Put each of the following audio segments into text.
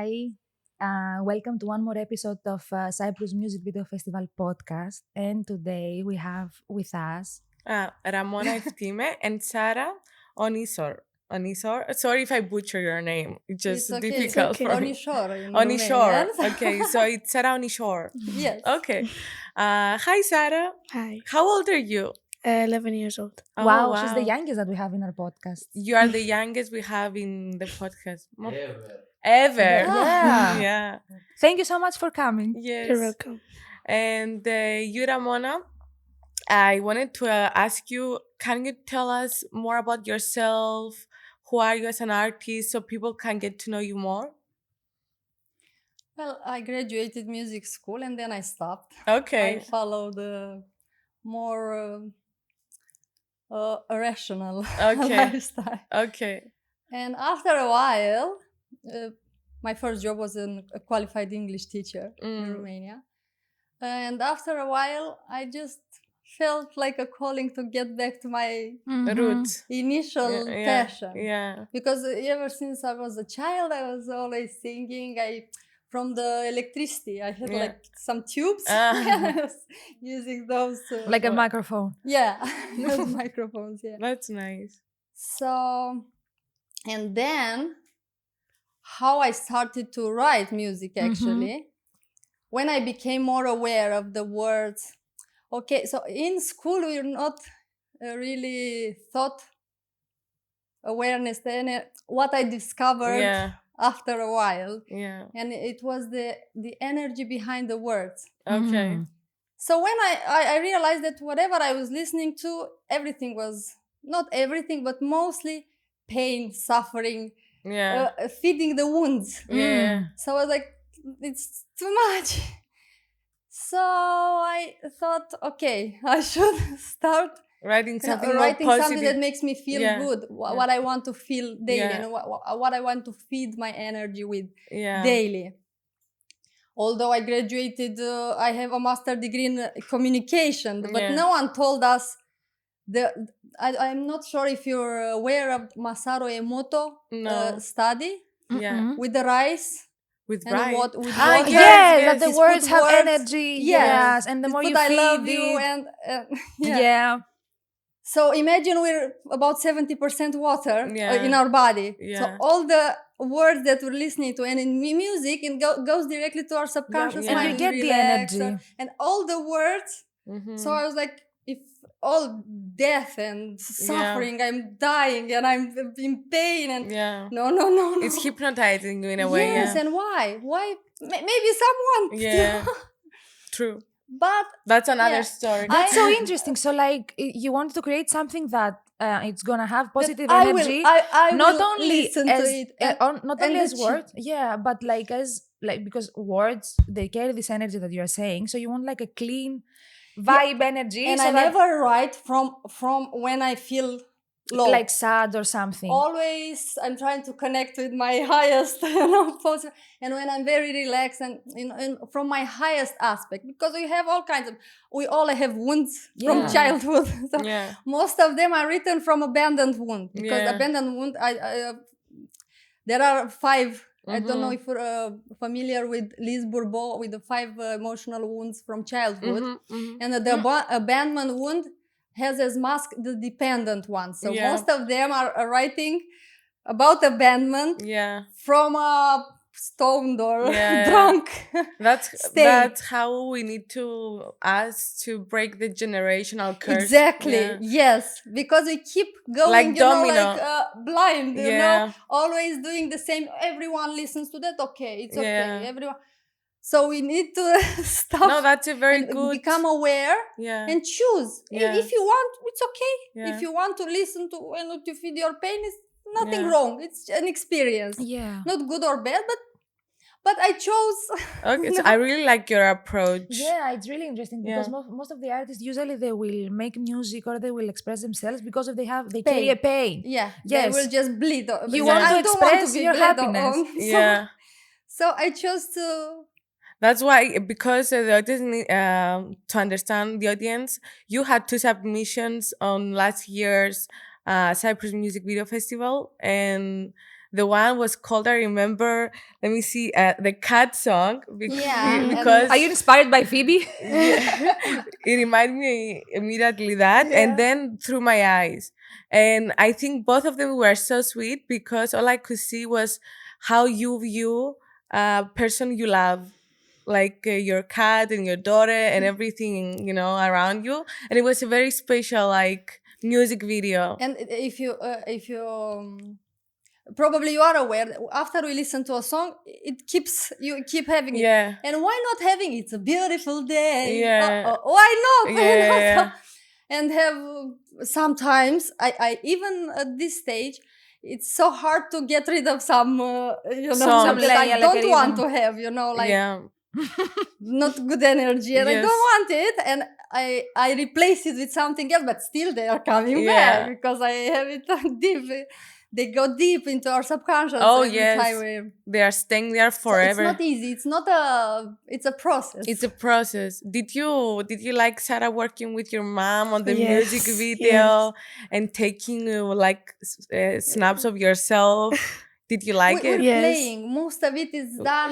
Hi. Welcome to one more episode of Cyprus Music Video Festival podcast. And today we have with us. Ramona Iftime and Sara Onisor. Onisor. Sorry if I butcher your name. It's It's just okay. It's difficult okay. for me. Onisor in Onisor. Romanian. Okay, so it's Sara Onisor. Yes. Okay. Hi, Sara. Hi, How old are you? 11 years old. Oh, Wow, she's the youngest that we have in our podcast. You are the youngest we have in the podcast. Ever. Ever. Yeah. Yeah. Thank you so much for coming. Yes. You're welcome. And you, Ramona, I wanted to ask you, can you tell us more about yourself? Who are you as an artist so people can get to know you more? Well, I graduated music school and then I stopped. Okay. I followed more rational Okay. lifestyle. Okay. And after a while, my first job was a qualified English teacher in Romania. And after a while, I just felt like a calling to get back to my Roots. initial passion. Yeah. Because ever since I was a child, I was always singing. From the electricity, I had like some tubes. And I was using those. Like a microphone. Yeah, those microphones. Yeah. That's nice. So, and then how I started to write music actually, when I became more aware of the words. Okay, so in school we're not really thought awareness. Then what I discovered after a while, and it was the energy behind the words. Okay. So when I realized that whatever I was listening to, everything was not everything, but mostly pain, suffering, feeding the wounds. So I was like, it's too much. So I thought, okay, I should start writing something something that makes me feel good, what I want to feel daily, and what I want to feed my energy with daily. Although I graduated, I have a master degree in communication, but no one told us I'm not sure if you're aware of Masaru Emoto study with the rice. With and rice. With water. That the words have energy. Yes, and the more you I feed love it. you and Yeah. So imagine we're about 70% water in our body. So all the words that we're listening to and in music, it goes directly to our subconscious mind. And you get the energy. And all the words. So I was like, if all death and suffering, I'm dying and I'm in pain and no. It's hypnotizing you in a way. Yes, and why? Why? Maybe someone. Yeah. True. But that's another story. That's so interesting. So, like, you want to create something that it's gonna have positive energy. I not will only listen as to it not only as words, but like because words they carry this energy that you are saying. So you want like a clean vibe energy. And so I never write from when I feel low, like sad or something. Always I'm trying to connect with my highest and when I'm very relaxed and from my highest aspect, because we all have wounds from childhood. So most of them are written from abandoned wound, because abandoned wound there are 5. I don't know if you're familiar with Lise Bourbeau, with the 5 emotional wounds from childhood. And the abandonment wound has as mask the dependent one. So most of them are writing about abandonment from a stoned or drunk that's how we need to break the generational curse. Exactly. Yes, because we keep going like domino. Blind, always doing the same. Everyone listens to that. Okay, it's okay. Everyone. So we need to stop. No, that's a very good. Become aware and choose. If you want, it's okay. If you want to listen to and to feed your pain, it's nothing wrong. It's an experience. Yeah. Not good or bad, but I chose. Okay, so I really like your approach. Yeah, it's really interesting because most of the artists usually they will make music or they will express themselves because they carry a pain. Yeah. Yes. They will just bleed. You want to express your happiness. So I chose to. That's why, because the audience to understand the audience, you had 2 submissions on last year's Cyprus Music Video Festival, and The one was called, I remember, let me see, the cat song. Yeah, Because Are you inspired by Phoebe? yeah, it reminded me immediately that, and Yeah. then Through My Eyes. And I think both of them were so sweet because all I could see was how you view a person you love, like your cat and your daughter and everything, around you. And it was a very special, like, music video. And if you probably you are aware that after we listen to a song, you keep having it. Yeah. And why not having it's a beautiful day? Yeah. Why not? Yeah. And have sometimes I even at this stage, it's so hard to get rid of some Songs. that I Like a don't want rhythm. to have, like Yeah. not good energy, and I Yes. don't want it, and I replace it with something else, but still they are coming Yeah. back because I have it deep. They go deep into our subconscious. Oh, every yes. time we. They are staying there So forever. it's not easy. It's not a. It's a process. It's a process. Did you like Sarah working with your mom on the Yes, music video and taking snaps of yourself? Did you like We're it? Yes. playing. Most of it is done.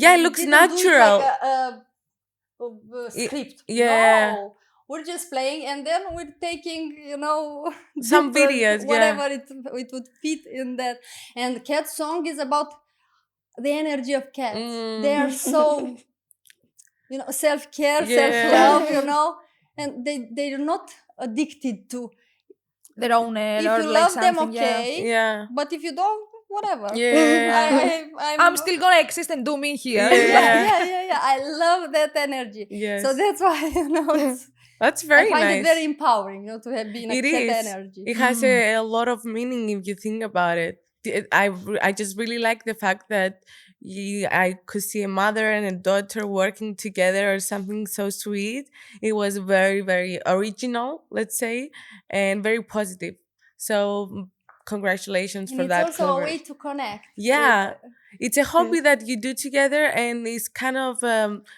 Yeah, it we looks didn't natural. do it like a script. Yeah. No, we're just playing, and then we're taking, Some different- videos, yeah. whatever it would fit in that. And cat song is about the energy of cats. They are so, self care, Yeah. self love, and they're not addicted to. Their owner If or you like love them, something. Yeah. okay. Yeah. But if you don't, whatever. Yeah. I'm still gonna exist and do me here. Yeah. yeah. I love that energy. Yes. So that's why That's very I find nice. it very empowering, to have been a It cat is. energy. It has a lot of meaning if you think about it. I just really like the fact that I could see a mother and a daughter working together or something so sweet. It was very, very original, let's say, and very positive. So congratulations And for it's that also a way collaboration. to connect. Yeah, it's a hobby Yes. that you do together, and it's kind of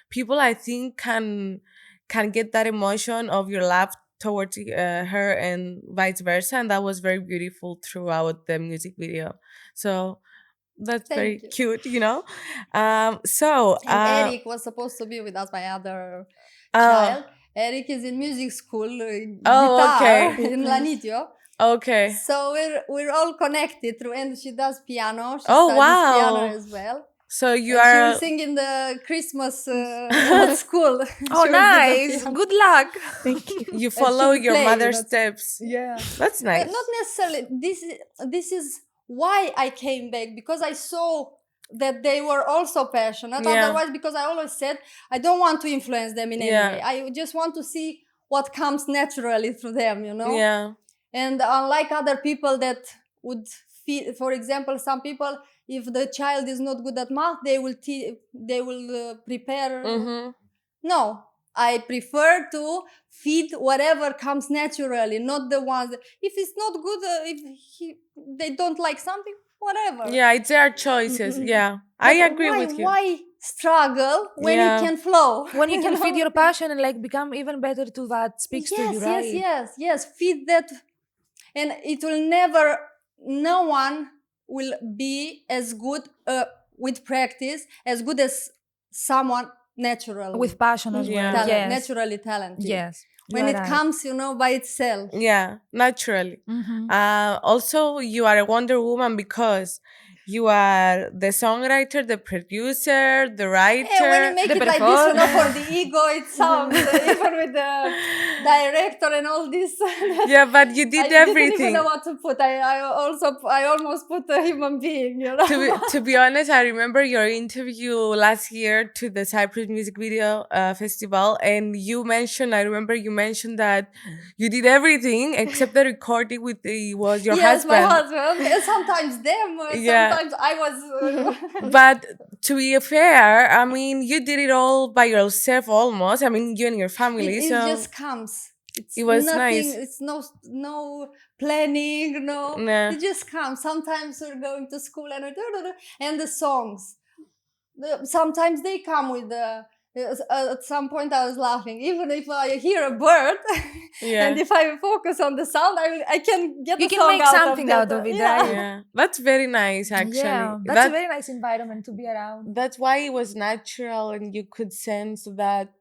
people, I think, can get that emotion of your love towards her and vice versa, and that was very beautiful throughout the music video. So that's very Thank you. cute. So And Eric was supposed to be with us, my other uh, child. Eric is in music school, Oh, guitar okay. in Lanitio. Okay. So we're all connected through, and she does piano. She Oh, studies wow. piano as well. So you And she are will sing in the Christmas at school. Oh, She will do the nice. piano. Good luck. Thank you. you follow will your play, mother's not- steps. Yeah. That's nice. Not necessarily. This is why I came back, because I saw that they were also passionate. Yeah. Otherwise, because I always said I don't want to influence them in Yeah. any way. I just want to see what comes naturally through them. Yeah. And unlike other people that would feel, for example, some people, if the child is not good at math, they will prepare. Mm-hmm. No, I prefer to feed whatever comes naturally, not the ones that, if it's not good, they don't like something, whatever. Yeah, it's their choices. Yeah, I agree with you. Why struggle when Yeah. it can flow? When you can feed your passion and like become even better to that speaks to you, right? Yes. Feed that, and it will never. No one will be as good with practice, as good as someone natural With passion as Yeah. well. Yes. naturally talented. Yes. When You it are right. comes, by itself. Yeah, naturally. Mhm. Also, you are a Wonder Woman because you are the songwriter, the producer, the writer. And when you make The it like this, performer. for the ego, it sounds even with the director and all this. Yeah, but you did I didn't everything. even know what to put. I almost put a human being. To be honest, I remember your interview last year to the Cyprus Music Video Festival, and I remember you mentioned that you did everything except the recording was your yes, husband. my husband. And sometimes them. Yeah. Sometimes I was. But to be fair, I mean, you did it all by yourself almost. I mean, you and your family. It so just comes. It's It was nothing. nice. It's no planning. No, Nah. it just comes. Sometimes we're going to school and the songs. Sometimes they come with Yes, at some point I was laughing. Even if I hear a bird, Yeah. and if I focus on the sound, I can get You a can song make out of something that. out of it, Yeah. right? Yeah. That's very nice, actually. Yeah, that's a very nice environment to be around. That's why it was natural, and you could sense that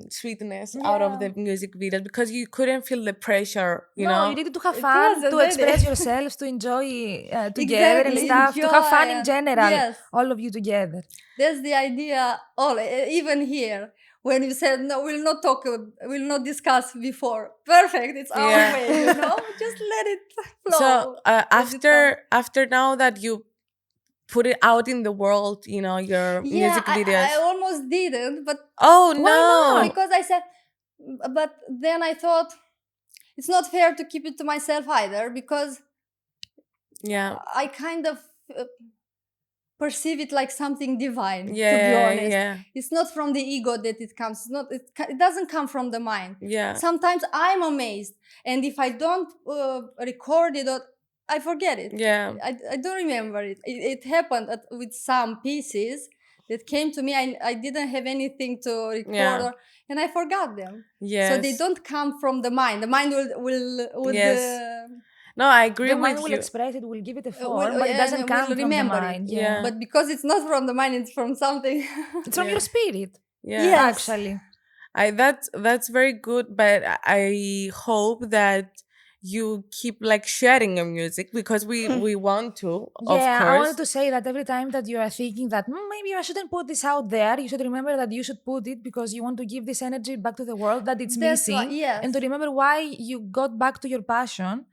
sweetness out of Yeah. the music videos because you couldn't feel the pressure, you No, you know? needed to have It fun, wasn't to really. express yourselves, to enjoy together and Exactly, stuff, to have enjoy fun in and general, yes, all of you together. that's the idea. All even here, when you said no, we'll not talk, we'll not discuss before. Perfect, it's our Yeah. way, Just let it So flow as it comes. after now that you put it out in the world, your Yeah, music I videos. almost didn't, but Oh Why not? no! because I said, but then I thought it's not fair to keep it to myself either because Yeah, I kind of uh, perceive it like something divine. To be yeah, honest, yeah, it's not from the ego that it comes. It's not. It doesn't come from the mind. yeah, Sometimes I'm amazed, and if I don't record it, or I forget it. yeah, I don't remember it. It happened with some pieces that came to me. I didn't have anything to record, yeah. and I forgot them. So they Yes, don't come from the mind. The mind would yes. No, I agree The mind with will you. express it, will give it a will form, but it and doesn't come will from the remember it. mind. Yeah, Yeah. But because it's not from the mind, it's from something. It's from yeah, your spirit, yeah. Yes. actually. That's very good, but I hope that you keep like sharing your music because we want to, of Yeah, I wanted course. to say that every time that you are thinking that maybe I shouldn't put this out there, you should remember that you should put it because you want to give this energy back to the world that it's That's why, missing, yes. and to remember why you got back to your passion.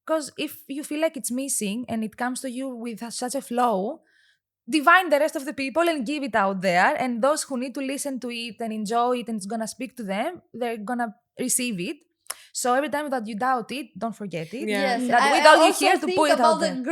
Because if you feel like it's missing and it comes to you with such a flow, divine the rest of the people and give it out there. And those who need to listen to it and enjoy it and it's gonna speak to them, they're gonna receive it. So every time that you doubt it, don't forget it. Yeah, Yes, That we I told you also here to think put it about out the there.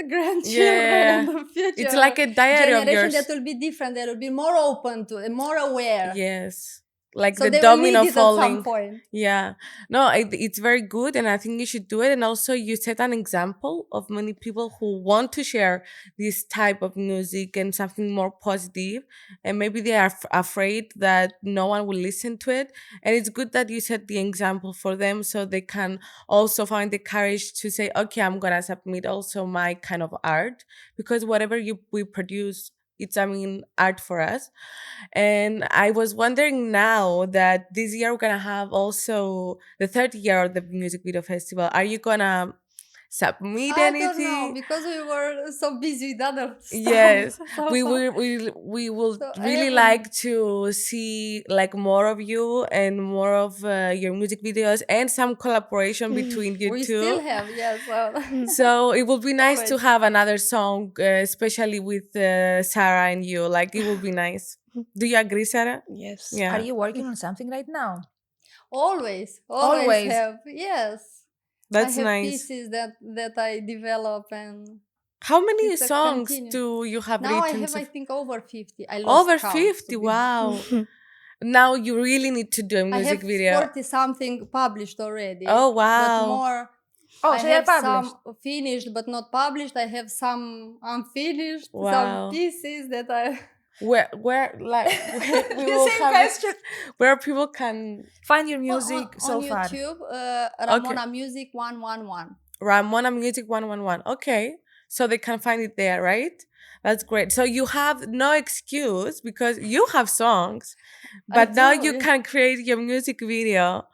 grandchildren and yeah. the It's future like a diary of generation that yours. will be different. They will be more open to it, more aware. Yes. Like So the they will need domino it at some falling. point. Yeah. No, it's very good. And I think you should do it. And also, you set an example of many people who want to share this type of music and something more positive. And maybe they are afraid that no one will listen to it. And it's good that you set the example for them so they can also find the courage to say, okay, I'm going to submit also my kind of art. Because whatever we produce, it's, I mean, art for us. And I was wondering now that this year we're gonna have also the third year of the music video festival. Are you gonna submit I don't know anything? because we were so busy with other stuff. Yes, So, we will so I really haven't. like to see like more of you and more of your music videos and some collaboration between you We still two. have, yes. Well, So it would be nice to always. have another song, especially with Sarah and you. Like it would be nice. Do you agree, Sarah? Yes. Are Yeah, you working on something right now? Always Always. have. Yes. I that's have nice. pieces that I develop and How many it's a songs continuous. do you have Now I written? have, I think, over 50. I lost Over count. 50. Wow. Now you really need to do a I music have video. 40 something published already. Oh, But wow. more, Oh, I so they're have published. some finished but not published. I have some unfinished, some Wow. pieces that I. Where, like, we The will same have question. where people can. Find your on, music on so far. YouTube, Okay. Ramona Music 111. Ramona Music 111. Okay. So they can find it there, right? That's great. So you have no excuse because you have songs, I but now do, you yeah. can create your music video,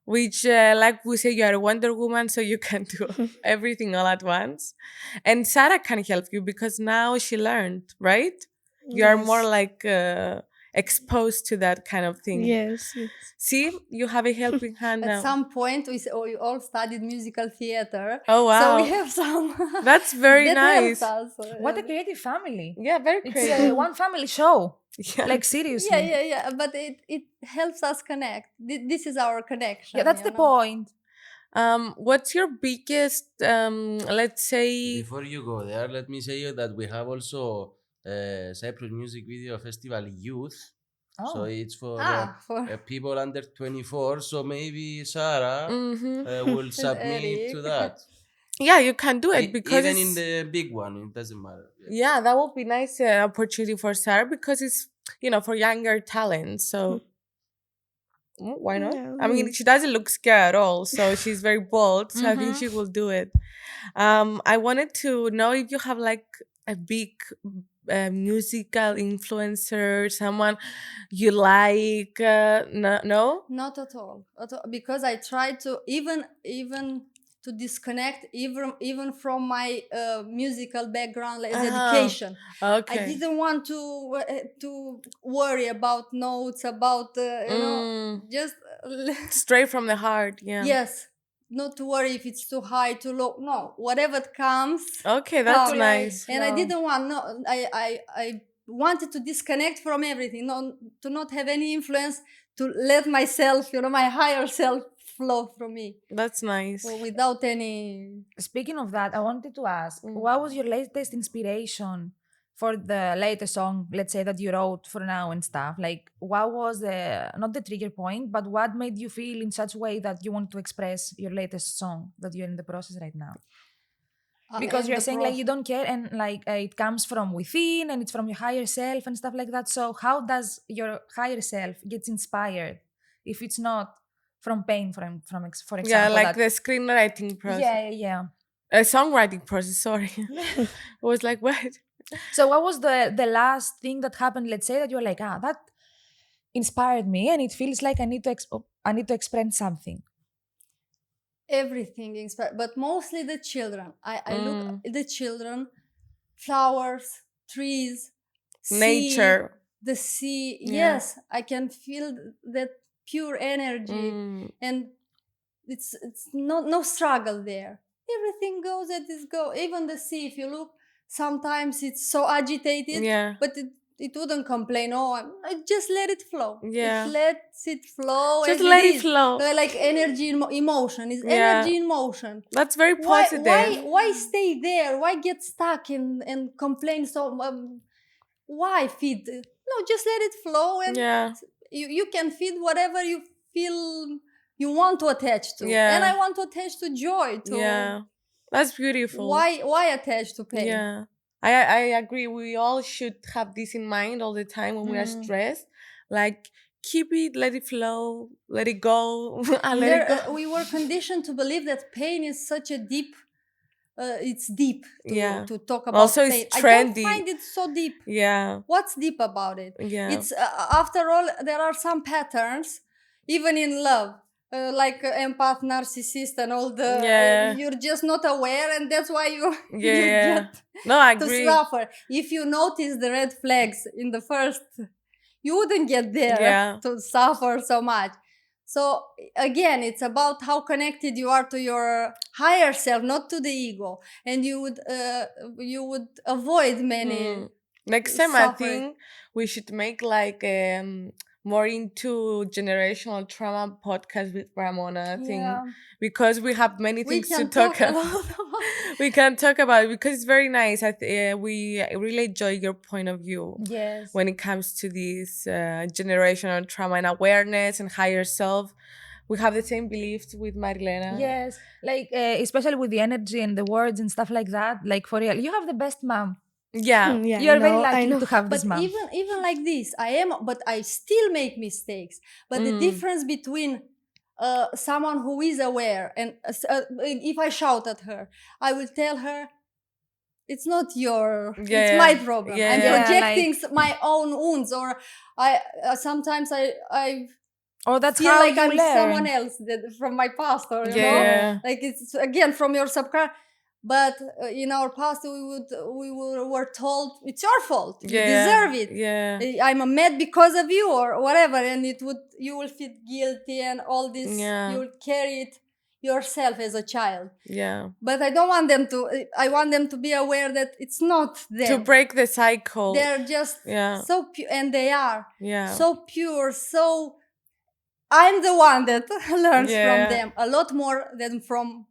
which, like we say, you are a Wonder Woman, so you can do everything all at once. And Sarah can help you because now she learned, right? You are more Yes. like exposed to that kind of thing. Yes. Yes. See, you have a helping hand At now. some point, we all studied musical theater. Oh, So we wow. have some. That's very that helps nice. us. What a creative family. Yeah, very It's creative. one family show. Yeah. Like Yeah, seriously. yeah. But it helps us connect. This is our connection. Yeah, that's the point. What's your biggest, let's say, Before you go there, let me say you that we have also Cyprus Music Video Festival Youth. So Oh. it's for For people under 24. So maybe Sarah mm-hmm. will submit to Eric. that. Yeah, you can do it because Even it's, in the big one, it doesn't matter. yeah, that would be nice opportunity for Sarah because it's for younger talent. So why not? Yeah, I mean, she doesn't look scared at all, so she's very bold. So I think Mhm. she will do it. I wanted to know if you have like a big musical influencer, someone you like. No, no. Not at all. Because I try to even to disconnect even from my musical background as Uh-huh. education. I Okay. didn't want to worry about notes, about just Straight from the heart. Yeah. yes, not to worry if it's too high, too low. No, whatever comes, Okay, that's comes. nice. And I didn't want no. I wanted to disconnect from everything, to not have any influence, to let myself, my higher self flow from me, That's nice. without any. Speaking of that, I wanted to ask, Mm. what was your latest inspiration for the latest song, let's say, that you wrote for now and stuff? Like, what was not the trigger point, but what made you feel in such a way that you want to express your latest song that you're in the process right now? Because And you're the saying like you don't care and like it comes from within and it's from your higher self and stuff like that. So how does your higher self gets inspired if it's not from pain, for Yeah, example? like That the screenwriting process. yeah. Songwriting process, sorry. I was like, what? So what was the last thing that happened? Let's say that you're like, that inspired me, and it feels like I need to express something. everything inspired, but mostly the children. I look Mm. at the children, flowers, trees, sea, Nature. the sea. Yeah. Yes, I can feel that pure energy, Mm. and it's no struggle there. Everything goes as it go. Even the sea, if you look, sometimes it's so agitated, Yeah. but it wouldn't complain. Oh, I just let it flow. Yeah. It lets it flow Just as let it it is. flow. Like energy in emotion is Yeah. energy in motion. That's very Why positive. why stay there? Why get stuck and complain so? Why feed? No, just let it flow, and Yeah. you can feed whatever you feel you want to attach to. Yeah. And I want to attach to joy. To Yeah. That's beautiful. why attach to pain? Yeah. I agree. We all should have this in mind all the time when we are Mm. stressed. Like, keep it, let it flow, let it go, and let it go. We were conditioned to believe that pain is such a deep. It's deep Yeah. to talk about Also, pain. it's I don't trendy. find it so deep. Yeah. What's deep about it? Yeah. It's after all, there are some patterns, even in love, like empath, narcissist, and all the. Yeah. You're just not aware, and that's why you Yeah. get No, I to agree. suffer. If you notice the red flags in the first, you wouldn't get there Yeah. to suffer so much. So again, it's about how connected you are to your higher self, not to the ego, and you would avoid many. Next time, I Suffering. think we should make like more into generational trauma podcast with Ramona. I think because we have many We things to can talk talk a about. lot about. We can talk about it because it's very nice. We really enjoy your point of view Yes. when it comes to this generational trauma and awareness and higher self. We have the same beliefs with Marilena. Yes, like especially with the energy and the words and stuff like that. Like for real, you have the best mom. Yeah. Yeah, You're very I lucky know. to have But this mom. even like this, but I still make mistakes. But the difference between someone who is aware and if I shout at her, I will tell her it's not it's my problem. Yeah, I'm yeah. projecting my own wounds, or I sometimes I Or that's feel how like you I'm learn. someone else from my past, or Yeah. like it's again from your subconscious. But in our past, were told it's your fault. You Yeah. deserve it. Yeah. I'm mad because of you, or whatever, and you will feel guilty and all this. Yeah. You will carry it yourself as a child. Yeah. But I don't want them to. I want them to be aware that it's not them. To break the cycle. They're just Yeah. so pure, and they are Yeah. so pure. So I'm the one that learns from Yeah. them a lot more than from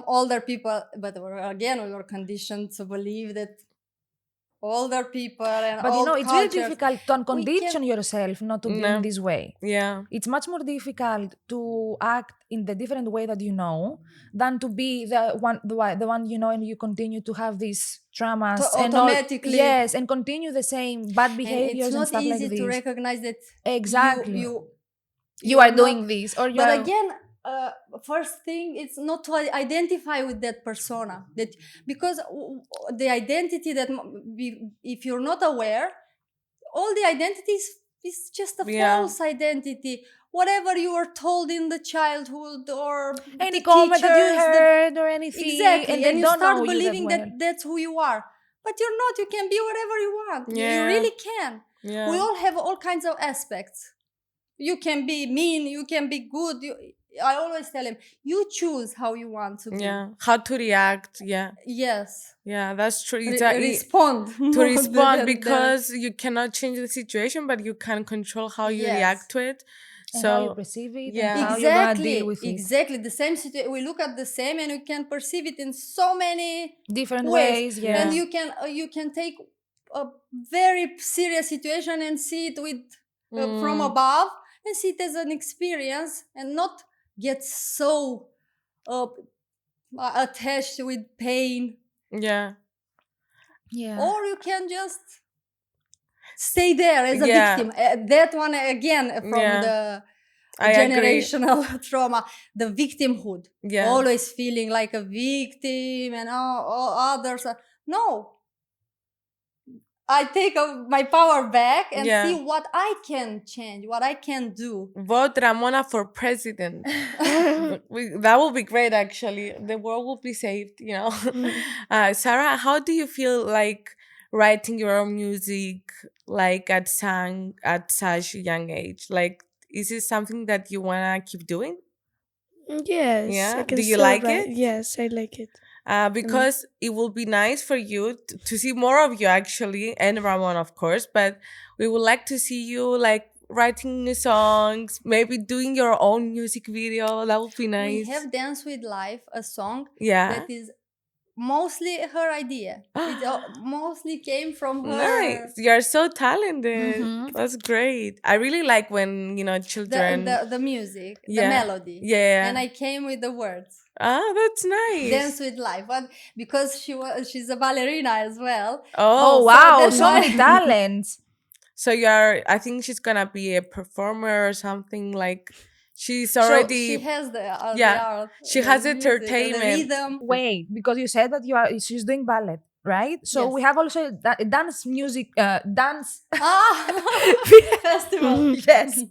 older people. But again, we were conditioned to believe that older people and But you old know, it's very cultures. difficult to We uncondition can yourself not to be in No. this way. Yeah. It's much more difficult to act in the different way that you know than to be the one you know and you continue to have these traumas and all. automatically. Yes, and continue the same bad And it's behaviors and not stuff like easy to this. recognize that Exactly. You are are doing not, this, or you but are. again, first thing, it's not to identify with that persona, that because the identity that if you're not aware, all the identities is just a Yeah. false identity. Whatever you were told in the childhood or Any the comment that you teachers, heard or anything, exactly, and they you don't start know you that believing well. that that's who you are, but you're not. You can be whatever you want. You Yeah. really can. Yeah. We all have all kinds of aspects. You can be mean, you can be good. I always tell him, you choose how you want to be. Yeah. How to react. Yeah. Yes. Yeah, that's true. Respond. To more respond than- because you cannot change the situation, but you can control how you Yes. react to it. And So how you perceive it, yeah. and how you're gonna deal with it. Exactly. The same situation. We look at the same, and we can perceive it in so many Different ways, yeah. And you can take a very serious situation and see it with from above, and see it as an experience, and not get so attached with pain. Yeah. Yeah. Or you can just stay there as a Yeah. victim. That one again from Yeah. the I agree. generational trauma, the victimhood. Yeah. Always feeling like a victim and all others are, no. I take my power back and Yeah. see what I can change, what I can do. Vote Ramona for president. That would be great, actually. The world will be saved, you know. Sarah, how do you feel like writing your own music, like at such a young age? Like, is it something that you wanna keep doing? Yes, Yeah? I can Do you still like write. it? Yes, I like it. Because it will be nice for you to see more of you, actually, and Ramon, of course, but we would like to see you like writing new songs, maybe doing your own music video. That would be nice. We have Dance with Life, a song Yeah. that is mostly her idea. It mostly came from her. Nice. You're so talented. Mhm. That's great. I really like when, children. The music, Yeah. the melody. Yeah. And I came with the words. Ah, that's nice. Dance with Life. But because she's a ballerina as well. Oh Oh, wow, that's so why- many talents. so I think she's gonna be a performer or something like. She's So already. she has the art. Yeah. The art, She the has music, entertainment. the rhythm. Wait, because you said that she's doing ballet, right? So Yes. we have also a dance music, dance. Festival. Yes.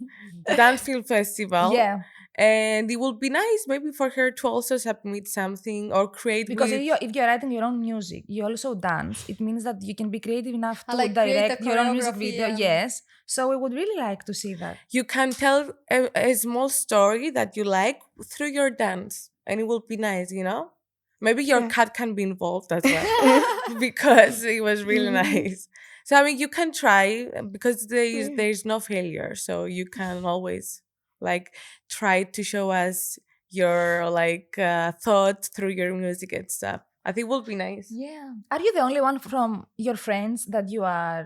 Dance Film Festival. Yeah, And it would be nice maybe for her to also submit something or create because with. if you're writing your own music, you also dance. It means that you can be creative enough to Like create a direct your own music choreography video. and- Yes. So we would really like to see that. You can tell a small story that you like through your dance, and it will be nice, Maybe your Yeah. cat can be involved as well because it was really nice. So I mean, you can try because there's no failure, so you can always like try to show us your thoughts through your music and stuff. I think it will be nice. Yeah. Are you the only one from your friends that you are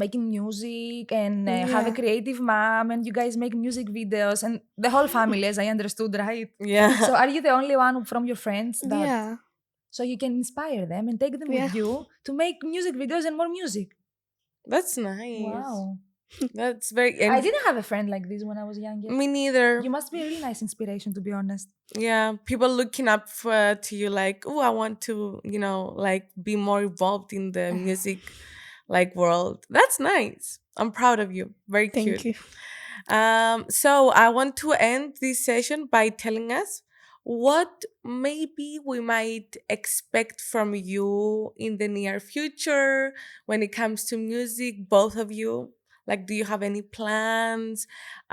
making music and have a Yeah. creative mom and you guys make music videos and the whole family, as I understood, right? Yeah. So are you the only one from your friends that Yeah. so you can inspire them and take them with Yeah. you to make music videos and more music? That's nice. Wow. That's very. I didn't have a friend like this when I was younger. Me neither. You must be a really nice inspiration, to be honest. Yeah, people looking up to you like, oh, I want to, be more involved in the music world. That's nice. I'm proud of you. Very cute. Thank you. So I want to end this session by telling us what maybe we might expect from you in the near future when it comes to music, both of you. Like, do you have any plans?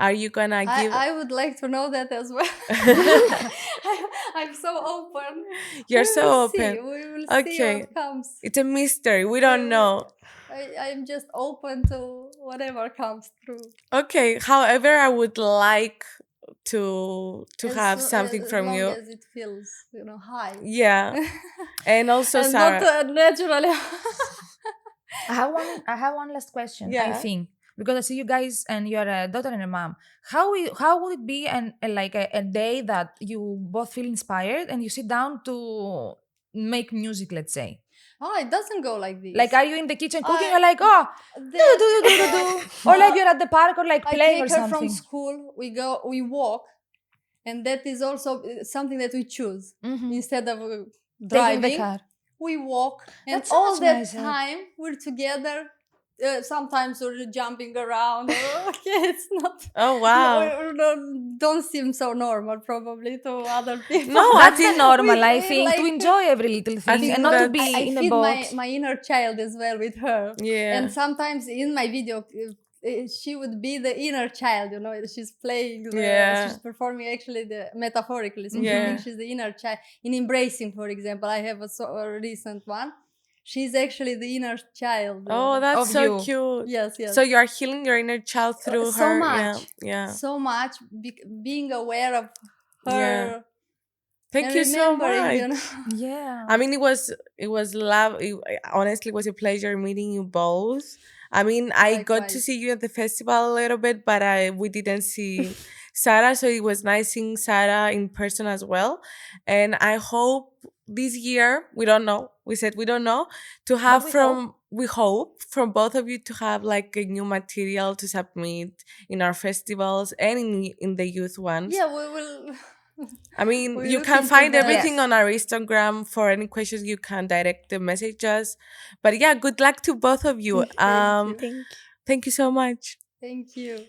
Are you gonna give? I would like to know that as well. I'm so open. You're We so will open. See. We will see Okay. what comes. It's a mystery. We don't know. I'm just open to whatever comes through. Okay. However, I would like to have something as from long you. as it feels, high. Yeah. And also, And Sarah. not naturally. I have one last question. I Yeah. think because I see you guys and you're a daughter and a mom. How would it be a day that you both feel inspired and you sit down to make music? Let's say, Oh, it doesn't go like this. like, are you in the kitchen cooking? I- You're like, oh, do that- do do do do, or like you're at the park or like I playing take or her something. from school. We walk, and that is also something that we choose Mhm. instead of Taking driving. the car. We walk, and That's so all much that nicer. time we're together. Sometimes we're jumping around. Okay, it's not. Oh wow. Don't seem so normal, probably to other people. No, I That's the think normal, I we think, to like- enjoy every little thing think and not to that's- be I in a feed box. my inner child as well with her. Yeah. And sometimes in my video, she would be the inner child. She's playing. Yeah. She's performing actually metaphorically. So she Yeah. thinks she's the inner child. In embracing, for example, I have a recent one. She's actually the inner child. Oh, that's Of so you. cute. Yes, yes. So you are healing your inner child through so her. much. Yeah. Yeah. So much being aware of her. Yeah. Thank and you so remembering, much. Yeah. I mean, it was love. Honestly, it was a pleasure meeting you both. I mean, I got to Likewise. see you at the festival a little bit, but we didn't see Sara, so it was nice seeing Sara in person as well. And I hope this year, we don't know. We said we don't know, to have we hope from both of you to have like a new material to submit in our festivals and in the youth ones. Yeah, we will. I mean, We're you can looking find to that. everything Yes. on our Instagram. For any questions, you can direct the messages. But yeah, good luck to both of you. Thank you. Thank you so much. Thank you.